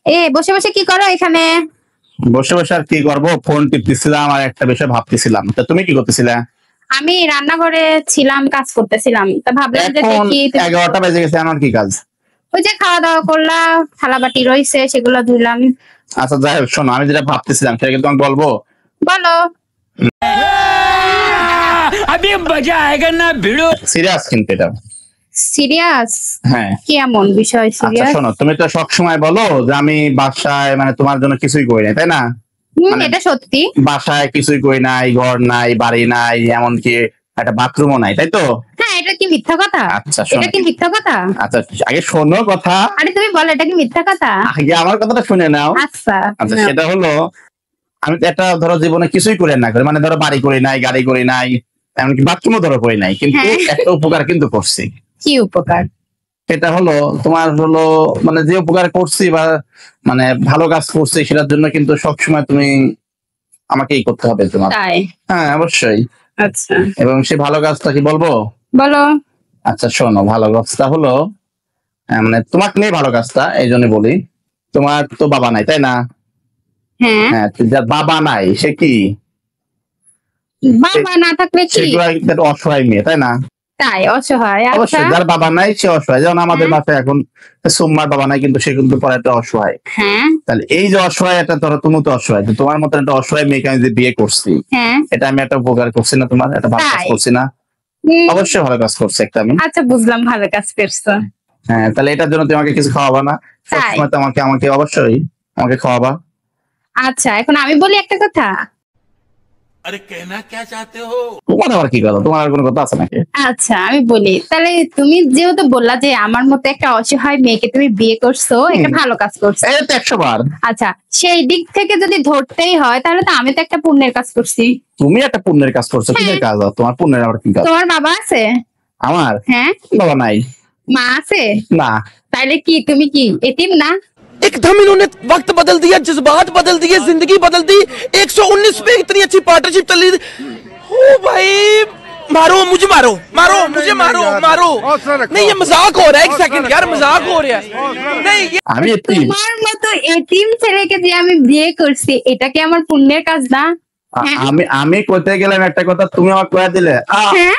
বসে বসে কি করো এখানে? বসে বসে আর কি করবো, ফোন টিপতেছিলাম আর একটা বিষয় ভাবতেছিলাম। তা তুমি কি করতেছিলে? আমি রান্নাঘরে ছিলাম, কাজ করতেছিলাম। তা ভাবলাম যে এখন দেখি 11টা বেজে গেছে, আমার কি কাজ? ওই যে খাওয়া দাওয়া করলাম, থালা বাটি রয়েছে সেগুলো ধুইলাম। আচ্ছা যাই হোক, শোনো, আমি যেটা ভাবতেছিলাম সেটা কিন্তু তোমাকে বলবো। বলো। अभी मजा आएगा ना भिड़ो। সিরিয়াস কিন্তু এটা। সিরিয়াস? হ্যাঁ। কি এমন বিষয় আচ্ছা সিরিয়াস? শোনো, তুমি তো সবসময় বলো যে আমি বাসায় মানে তোমার জন্য কিছুই করি নাই, তাই না? মানে এটা সত্যি। বাসায় কিছুই করি নাই, ঘর নাই, বাড়ি নাই, এমনকি একটা বাথরুমও নাই, তাই তো? হ্যাঁ, এটা কি মিথ্যা কথা? আচ্ছা এটা কি মিথ্যা কথা? আচ্ছা আগে শোনো কথা। আরে তুমি বলো, এটা কি মিথ্যা কথা? আগে আমার কথাটা শুনে নাও। আচ্ছা আচ্ছা সেটা হলো, আমি তো একটা ধরো জীবনে কিছুই করি না, মানে ধরো বাড়ি করি নাই, গাড়ি করি নাই, এমনকি বাথরুমও ধরো করি নাই, কিন্তু একটা উপকার কিন্তু করছি। কি উপকার? সেটা হলো তোমার হলো মানে যে উপকার করছি বা মানে ভালো কাজ করছি সেটার জন্য কিন্তু সবসময় তুমি আমাকেই করতে হবে তোমার। তাই? হ্যাঁ অবশ্যই। আচ্ছা এবং সে ভালো কাজটা কি বলবো? বলো। আচ্ছা শোনো, ভালো কাজটা হলো মানে তোমাকে নিয়ে ভালো কাজটা এই জন্য বলি। তোমার তো বাবা নাই, তাই না? হ্যাঁ। হ্যাঁ, যার বাবা নাই সে কি? বাবা না থাকলে কি? সেগুলো একটা অসহায় মেয়ে, তাই না? তাই অসহায়? আচ্ছা অবশ্যই, যার বাবা নাই সে অসহায়। যেমন আমাদের বাসায় এখন সোমবার বাবা নাই, কিন্তু সে কিন্তু পরে একটা অসহায়। হ্যাঁ। তাহলে এই যে অসহায়, এটা ধরো তুমি তো অসহায়, তো তোমার মতো একটা অসহায় মেয়েকে আমি যে বিয়ে করছি, হ্যাঁ, এটা আমি একটা উপকার করছি না তোমার? একটা ভালো কাজ তাই? করছি না? অবশ্যই ভালো কাজ করছি একটা আমি। আচ্ছা বুঝলাম, ভালো কাজ করছো। হ্যাঁ, তাহলে এটার জন্য তুমি আমাকে কিছু খাওয়াবা না? তাই? সবসময় তো আমাকে আমাকে অবশ্যই আমাকে খাওয়াবা। আচ্ছা এখন আমি বলি একটা কথা। अरे कहना क्या चाहते हो? তোমার আবার কি কথা? তোমার আর কোনো কথা আছে নাকি? আচ্ছা আমি বলি, তাহলে তুমি যেহেতু বললা যে আমার মতো একটা অসহায় মেয়েকে তুমি বিয়ে করছো, এটা ভালো কাজ করছো। এটা তো 100 বার। আচ্ছা সেই দিক থেকে যদি ধরতেই হয় তাহলে তো আমি তো একটা পুণ্যের কাজ করছি। তুমি একটা পুণ্যের কাজ করছো। কিসের কাজ? তোমার পুণ্যের আবার কি কাজ? তোমার বাবা আছে? আমার হ্যাঁ। বাবা নাই। মা আছে? না। তাইলে কি তুমি কি এতিম না? एकदम इन्होंने वक्त बदल दिया, जज्बात बदल दिए, जिंदगी बदल दी। 119 पे इतनी अच्छी पार्टनरशिप चली। ओ भाई मारो मुझे, मारो मारो मुझे, मारो मारो। नहीं ये मजाक हो रहा है, एक सेकंड यार, मजाक हो रहा है। नहीं ये আমি এতিম? তোমার মতো এতিম ছেলেকে যে আমি বিয়ে করছি, এটা কি আমার পুণ্যের কাজ না? আমি কইতে গেলাম একটা কথা, তুমি আমাকে কয়ে দিলে। হ্যাঁ।